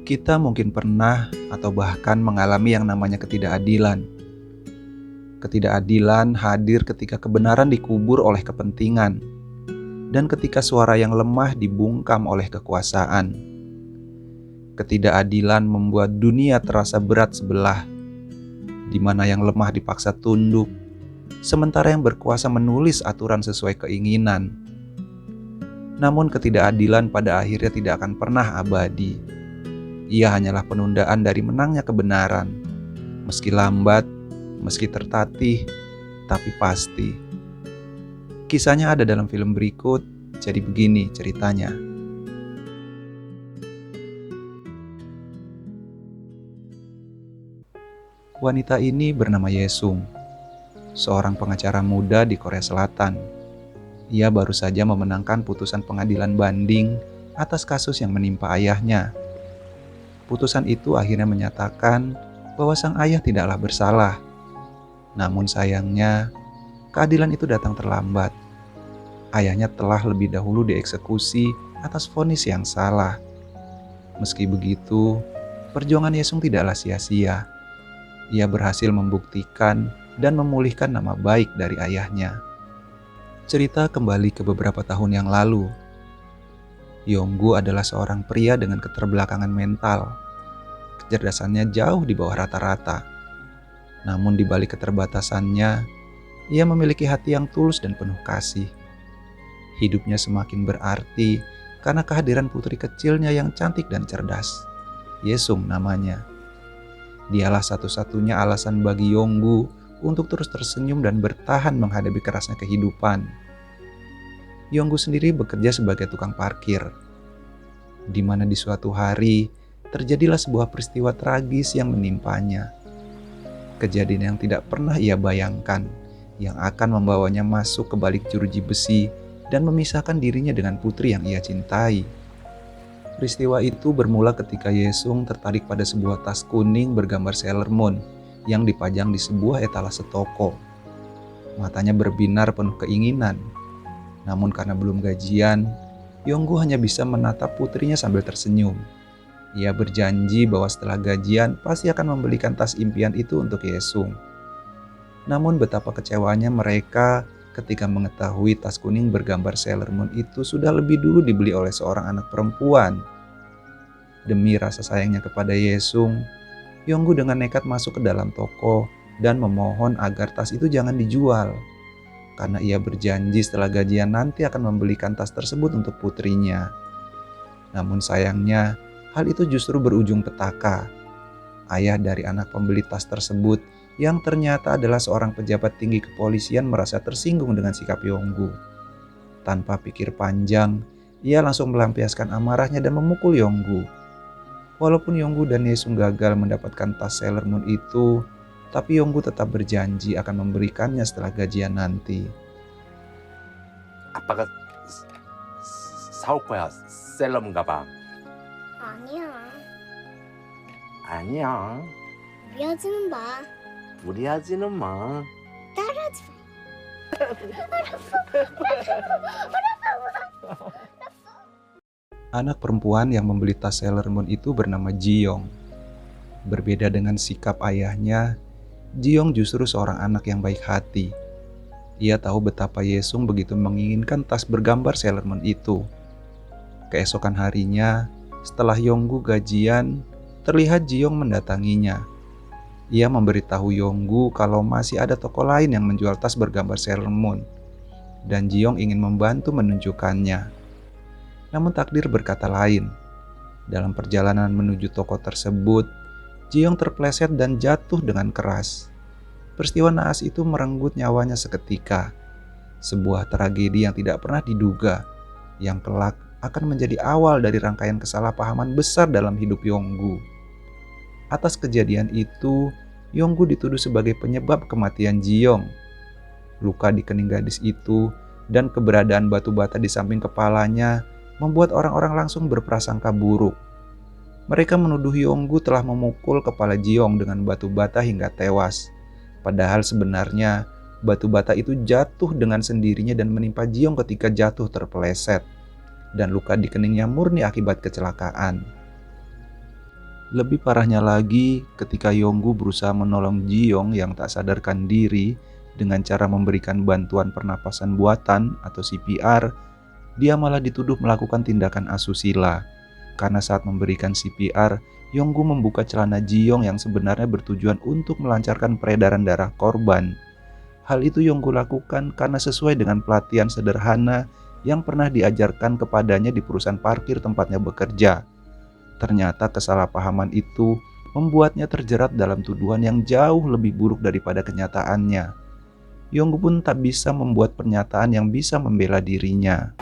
Kita mungkin pernah atau bahkan mengalami yang namanya ketidakadilan. Ketidakadilan hadir ketika kebenaran dikubur oleh kepentingan, dan ketika suara yang lemah dibungkam oleh kekuasaan. Ketidakadilan membuat dunia terasa berat sebelah, di mana yang lemah dipaksa tunduk, sementara yang berkuasa menulis aturan sesuai keinginan. Namun ketidakadilan pada akhirnya tidak akan pernah abadi. Ia hanyalah penundaan dari menangnya kebenaran. Meski lambat, meski tertatih, tapi pasti. Kisahnya ada dalam film berikut, jadi begini ceritanya. Wanita ini bernama Yesung, seorang pengacara muda di Korea Selatan. Ia baru saja memenangkan putusan pengadilan banding atas kasus yang menimpa ayahnya. Putusan itu akhirnya menyatakan bahwa sang ayah tidaklah bersalah. Namun sayangnya, keadilan itu datang terlambat. Ayahnya telah lebih dahulu dieksekusi atas vonis yang salah. Meski begitu, perjuangan Yesung tidaklah sia-sia. Ia berhasil membuktikan dan memulihkan nama baik dari ayahnya. Cerita kembali ke beberapa tahun yang lalu. Yonggu adalah seorang pria dengan keterbelakangan mental. Kecerdasannya jauh di bawah rata-rata. Namun di balik keterbatasannya, ia memiliki hati yang tulus dan penuh kasih. Hidupnya semakin berarti karena kehadiran putri kecilnya yang cantik dan cerdas. Yesung namanya. Dialah satu-satunya alasan bagi Yonggu untuk terus tersenyum dan bertahan menghadapi kerasnya kehidupan. Yonggu sendiri bekerja sebagai tukang parkir, di mana di suatu hari terjadilah sebuah peristiwa tragis yang menimpanya. Kejadian yang tidak pernah ia bayangkan, yang akan membawanya masuk ke balik jeruji besi dan memisahkan dirinya dengan putri yang ia cintai. Peristiwa itu bermula ketika Yesung tertarik pada sebuah tas kuning bergambar Sailor Moon yang dipajang di sebuah etalase toko. Matanya berbinar penuh keinginan. Namun karena belum gajian, Yonggu hanya bisa menatap putrinya sambil tersenyum. Ia berjanji bahwa setelah gajian pasti akan membelikan tas impian itu untuk Yesung. Namun betapa kecewanya mereka ketika mengetahui tas kuning bergambar Sailor Moon itu sudah lebih dulu dibeli oleh seorang anak perempuan. Demi rasa sayangnya kepada Yesung, Yonggu dengan nekat masuk ke dalam toko dan memohon agar tas itu jangan dijual. Karena ia berjanji setelah gajian nanti akan membelikan tas tersebut untuk putrinya. Namun sayangnya, hal itu justru berujung petaka. Ayah dari anak pembeli tas tersebut yang ternyata adalah seorang pejabat tinggi kepolisian merasa tersinggung dengan sikap Yonggu. Tanpa pikir panjang, ia langsung melampiaskan amarahnya dan memukul Yonggu. Walaupun Yonggu dan Yesung gagal mendapatkan tas Sailor Moon itu, tapi Yonggu tetap berjanji akan memberikannya setelah gajian nanti. 아빠가 사올 거야. 셀럽 가방. 아니야. 아니야. 무리하지는 마. 무리하지는 마. 따라하지 마. Anak perempuan yang membeli tas Sailor Moon itu bernama Jiyong. Berbeda dengan sikap ayahnya, Jiyong justru seorang anak yang baik hati. Ia tahu betapa Yesung begitu menginginkan tas bergambar Sailor Moon itu. Keesokan harinya, setelah Yonggu gajian, terlihat Jiyong mendatanginya. Ia memberitahu Yonggu kalau masih ada toko lain yang menjual tas bergambar Sailor Moon, dan Jiyong ingin membantu menunjukkannya. Namun takdir berkata lain. Dalam perjalanan menuju toko tersebut, Jiyong terpleset dan jatuh dengan keras. Peristiwa naas itu merenggut nyawanya seketika. Sebuah tragedi yang tidak pernah diduga, yang kelak akan menjadi awal dari rangkaian kesalahpahaman besar dalam hidup Yonggu. Atas kejadian itu, Yonggu dituduh sebagai penyebab kematian Jiyong. Luka di kening gadis itu dan keberadaan batu bata di samping kepalanya membuat orang-orang langsung berprasangka buruk. Mereka menuduh Yonggu telah memukul kepala Jiyong dengan batu bata hingga tewas. Padahal sebenarnya batu bata itu jatuh dengan sendirinya dan menimpa Jiyong ketika jatuh terpeleset. Dan luka di keningnya murni akibat kecelakaan. Lebih parahnya lagi, ketika Yonggu berusaha menolong Jiyong yang tak sadarkan diri dengan cara memberikan bantuan pernapasan buatan atau CPR, dia malah dituduh melakukan tindakan asusila. Karena saat memberikan CPR, Yonggu membuka celana Jiyong yang sebenarnya bertujuan untuk melancarkan peredaran darah korban. Hal itu Yonggu lakukan karena sesuai dengan pelatihan sederhana yang pernah diajarkan kepadanya di perusahaan parkir tempatnya bekerja. Ternyata kesalahpahaman itu membuatnya terjerat dalam tuduhan yang jauh lebih buruk daripada kenyataannya. Yonggu pun tak bisa membuat pernyataan yang bisa membela dirinya.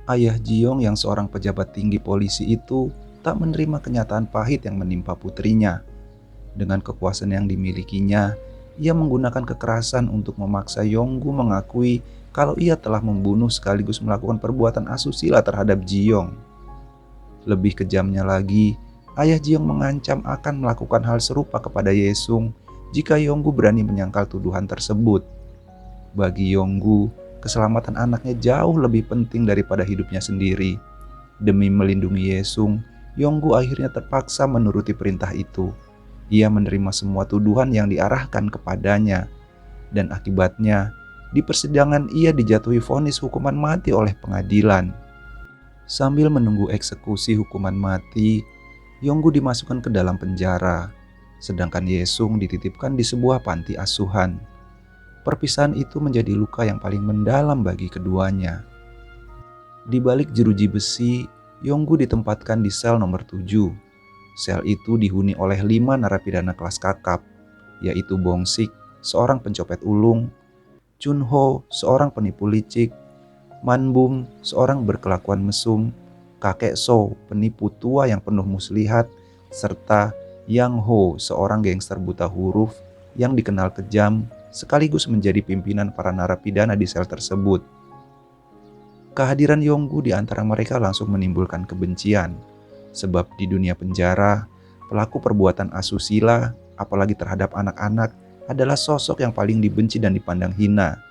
Ayah Jiyong yang seorang pejabat tinggi polisi itu tak menerima kenyataan pahit yang menimpa putrinya. Dengan kekuasaan yang dimilikinya, ia menggunakan kekerasan untuk memaksa Yonggu mengakui kalau ia telah membunuh sekaligus melakukan perbuatan asusila terhadap Jiyong. Lebih kejamnya lagi, ayah Jiyong mengancam akan melakukan hal serupa kepada Yesung jika Yonggu berani menyangkal tuduhan tersebut. Bagi Yonggu, keselamatan anaknya jauh lebih penting daripada hidupnya sendiri. Demi melindungi Yesung, Yonggu akhirnya terpaksa menuruti perintah itu. Ia menerima semua tuduhan yang diarahkan kepadanya. Dan akibatnya, di persidangan ia dijatuhi vonis hukuman mati oleh pengadilan. Sambil menunggu eksekusi hukuman mati, Yonggu dimasukkan ke dalam penjara, sedangkan Yesung dititipkan di sebuah panti asuhan. Perpisahan itu menjadi luka yang paling mendalam bagi keduanya. Di balik jeruji besi, Yonggu ditempatkan di sel nomor 7. Sel itu dihuni oleh 5 narapidana kelas kakap, yaitu Bongsik, seorang pencopet ulung, Chunho, seorang penipu licik, Manbum, seorang berkelakuan mesum, Kakek So, penipu tua yang penuh muslihat, serta Yang Ho, seorang gangster buta huruf yang dikenal kejam, sekaligus menjadi pimpinan para narapidana di sel tersebut. Kehadiran Yonggu di antara mereka langsung menimbulkan kebencian, sebab di dunia penjara, pelaku perbuatan asusila, apalagi terhadap anak-anak, adalah sosok yang paling dibenci dan dipandang hina.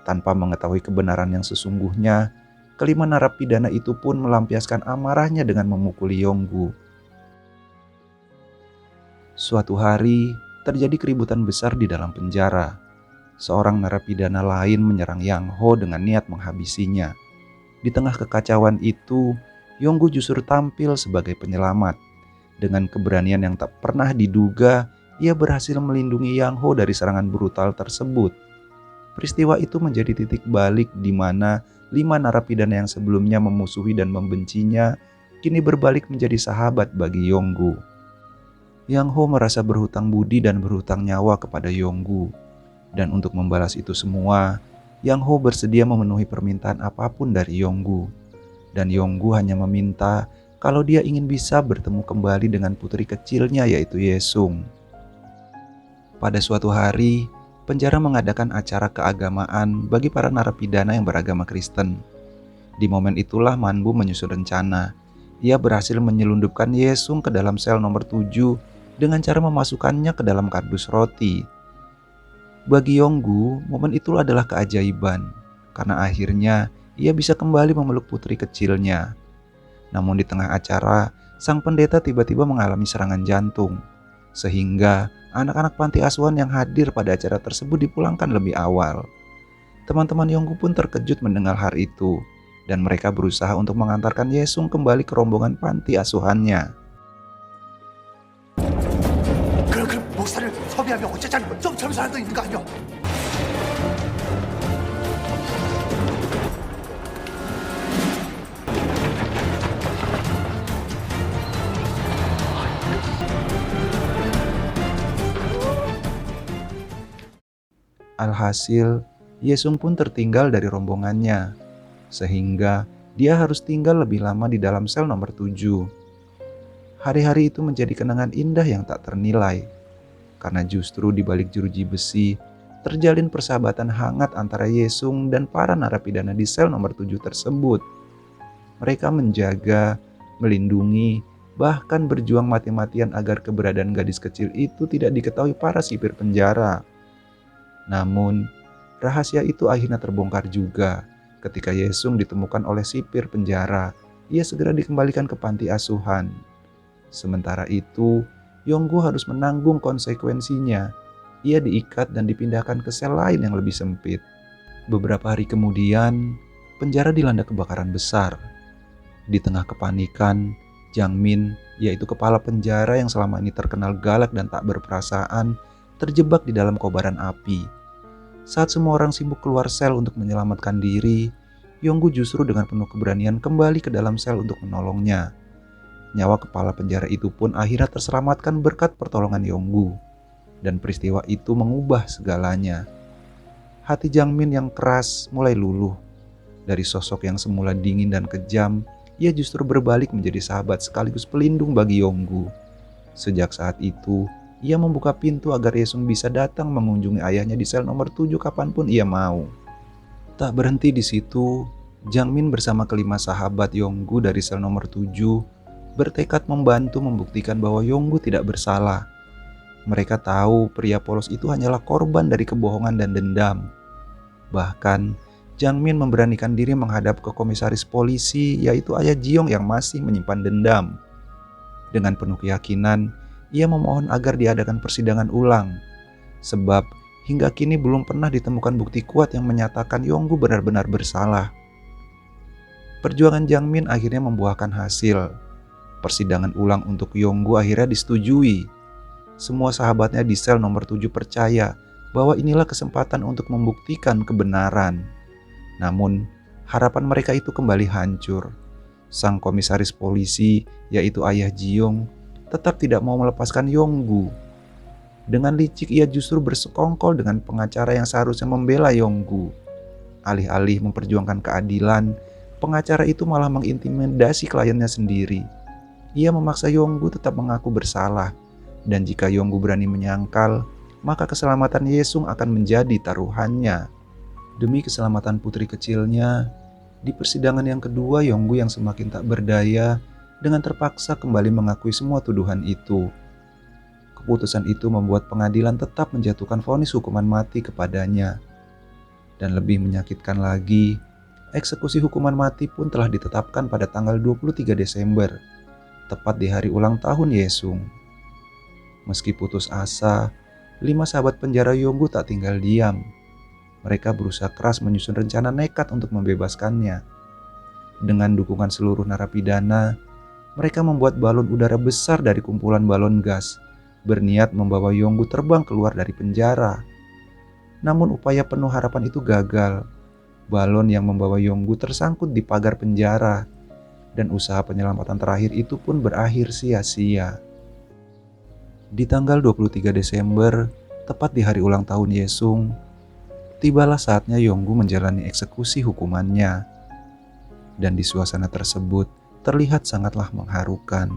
Tanpa mengetahui kebenaran yang sesungguhnya, kelima narapidana itu pun melampiaskan amarahnya dengan memukuli Yonggu. Suatu hari, terjadi keributan besar di dalam penjara. Seorang narapidana lain menyerang Yang Ho dengan niat menghabisinya. Di tengah kekacauan itu, Yonggu justru tampil sebagai penyelamat. Dengan keberanian yang tak pernah diduga, ia berhasil melindungi Yang Ho dari serangan brutal tersebut. Peristiwa itu menjadi titik balik di mana 5 narapidana yang sebelumnya memusuhi dan membencinya, kini berbalik menjadi sahabat bagi Yonggu. Yang Ho merasa berhutang budi dan berhutang nyawa kepada Yonggu. Dan untuk membalas itu semua, Yang Ho bersedia memenuhi permintaan apapun dari Yonggu. Dan Yonggu hanya meminta kalau dia ingin bisa bertemu kembali dengan putri kecilnya yaitu Yesung. Pada suatu hari, penjara mengadakan acara keagamaan bagi para narapidana yang beragama Kristen. Di momen itulah Manbu menyusun rencana. Ia berhasil menyelundupkan Yesung ke dalam sel nomor 7 dengan cara memasukkannya ke dalam kardus roti. Bagi Yonggu, momen itu adalah keajaiban, karena akhirnya ia bisa kembali memeluk putri kecilnya. Namun di tengah acara, sang pendeta tiba-tiba mengalami serangan jantung, sehingga anak-anak panti asuhan yang hadir pada acara tersebut dipulangkan lebih awal. Teman-teman Yonggu pun terkejut mendengar hal itu, dan mereka berusaha untuk mengantarkan Yesung kembali ke rombongan panti asuhannya. 그럼 목사를 섭외하면 어쩌자는 거야? 좀 젊은 사람도 있는 거 아니야? Alhasil, Yesung pun tertinggal dari rombongannya, sehingga dia harus tinggal lebih lama di dalam sel nomor 7. Hari-hari itu menjadi kenangan indah yang tak ternilai, karena justru di balik jeruji besi, terjalin persahabatan hangat antara Yesung dan para narapidana di sel nomor 7 tersebut. Mereka menjaga, melindungi, bahkan berjuang mati-matian agar keberadaan gadis kecil itu tidak diketahui para sipir penjara. Namun, rahasia itu akhirnya terbongkar juga ketika Yesung ditemukan oleh sipir penjara. Ia segera dikembalikan ke panti asuhan. Sementara itu, Yonggu harus menanggung konsekuensinya. Ia diikat dan dipindahkan ke sel lain yang lebih sempit. Beberapa hari kemudian, penjara dilanda kebakaran besar. Di tengah kepanikan, Jang Min, yaitu kepala penjara yang selama ini terkenal galak dan tak berperasaan, terjebak di dalam kobaran api. Saat semua orang sibuk keluar sel untuk menyelamatkan diri, Yonggu justru dengan penuh keberanian kembali ke dalam sel untuk menolongnya. Nyawa kepala penjara itu pun akhirnya terselamatkan berkat pertolongan Yonggu. Dan peristiwa itu mengubah segalanya. Hati Jang Min yang keras mulai luluh. Dari sosok yang semula dingin dan kejam, ia justru berbalik menjadi sahabat sekaligus pelindung bagi Yonggu. Sejak saat itu, ia membuka pintu agar Yesung bisa datang mengunjungi ayahnya di sel nomor 7 kapanpun ia mau. Tak berhenti di situ, Jang Min bersama kelima sahabat Yonggu dari sel nomor 7 bertekad membantu membuktikan bahwa Yonggu tidak bersalah. Mereka tahu pria polos itu hanyalah korban dari kebohongan dan dendam. Bahkan, Jang Min memberanikan diri menghadap ke komisaris polisi, yaitu Ayah Jiong yang masih menyimpan dendam. Dengan penuh keyakinan, ia memohon agar diadakan persidangan ulang. Sebab, hingga kini belum pernah ditemukan bukti kuat yang menyatakan Yonggu benar-benar bersalah. Perjuangan Jang Min akhirnya membuahkan hasil. Persidangan ulang untuk Yonggu akhirnya disetujui. Semua sahabatnya di sel nomor 7 percaya bahwa inilah kesempatan untuk membuktikan kebenaran. Namun, harapan mereka itu kembali hancur. Sang komisaris polisi, yaitu Ayah Jiong, tetap tidak mau melepaskan Yonggu. Dengan licik ia justru bersekongkol dengan pengacara yang seharusnya membela Yonggu. Alih-alih memperjuangkan keadilan, pengacara itu malah mengintimidasi kliennya sendiri. Ia memaksa Yonggu tetap mengaku bersalah. Dan jika Yonggu berani menyangkal, maka keselamatan Yesung akan menjadi taruhannya. Demi keselamatan putri kecilnya, di persidangan yang kedua Yonggu yang semakin tak berdaya dengan terpaksa kembali mengakui semua tuduhan itu. Keputusan itu membuat pengadilan tetap menjatuhkan vonis hukuman mati kepadanya. Dan lebih menyakitkan lagi, eksekusi hukuman mati pun telah ditetapkan pada tanggal 23 Desember, tepat di hari ulang tahun Yesung. Meski putus asa, 5 sahabat penjara Yonggu tak tinggal diam. Mereka berusaha keras menyusun rencana nekat untuk membebaskannya. Dengan dukungan seluruh narapidana, mereka membuat balon udara besar dari kumpulan balon gas, berniat membawa Yonggu terbang keluar dari penjara. Namun upaya penuh harapan itu gagal. Balon yang membawa Yonggu tersangkut di pagar penjara, dan usaha penyelamatan terakhir itu pun berakhir sia-sia. Di tanggal 23 Desember, tepat di hari ulang tahun Yesung, tibalah saatnya Yonggu menjalani eksekusi hukumannya. Dan di suasana tersebut terlihat sangatlah mengharukan.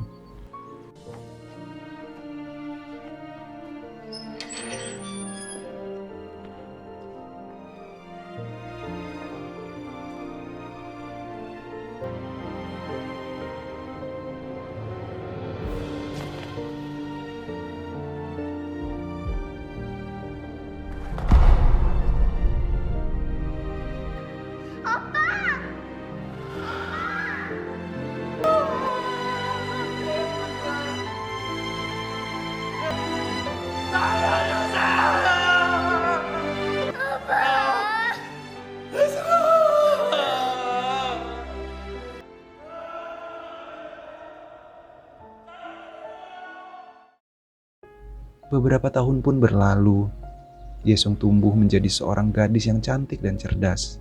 Beberapa tahun pun berlalu. Yesung tumbuh menjadi seorang gadis yang cantik dan cerdas.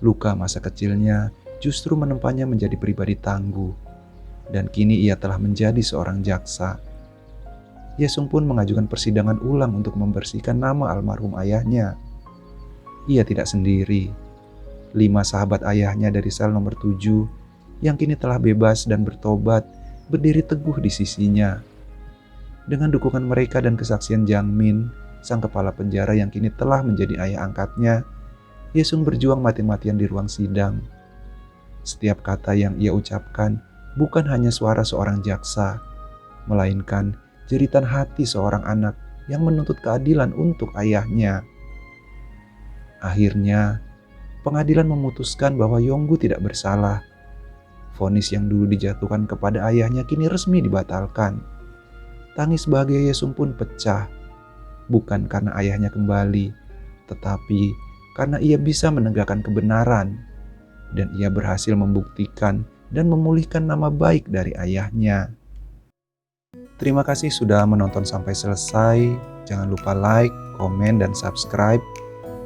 Luka masa kecilnya justru menempanya menjadi pribadi tangguh. Dan kini ia telah menjadi seorang jaksa. Yesung pun mengajukan persidangan ulang untuk membersihkan nama almarhum ayahnya. Ia tidak sendiri. 5 sahabat ayahnya dari sel nomor 7 yang kini telah bebas dan bertobat berdiri teguh di sisinya. Dengan dukungan mereka dan kesaksian Jang Min, sang kepala penjara yang kini telah menjadi ayah angkatnya, Yesung berjuang mati-matian di ruang sidang. Setiap kata yang ia ucapkan bukan hanya suara seorang jaksa, melainkan jeritan hati seorang anak yang menuntut keadilan untuk ayahnya. Akhirnya, pengadilan memutuskan bahwa Yonggu tidak bersalah. Vonis yang dulu dijatuhkan kepada ayahnya kini resmi dibatalkan. Tangis bahagia Yesung pun pecah, bukan karena ayahnya kembali, tetapi karena ia bisa menegakkan kebenaran, dan ia berhasil membuktikan dan memulihkan nama baik dari ayahnya. Terima kasih sudah menonton sampai selesai. Jangan lupa like, komen, dan subscribe.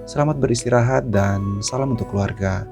Selamat beristirahat dan salam untuk keluarga.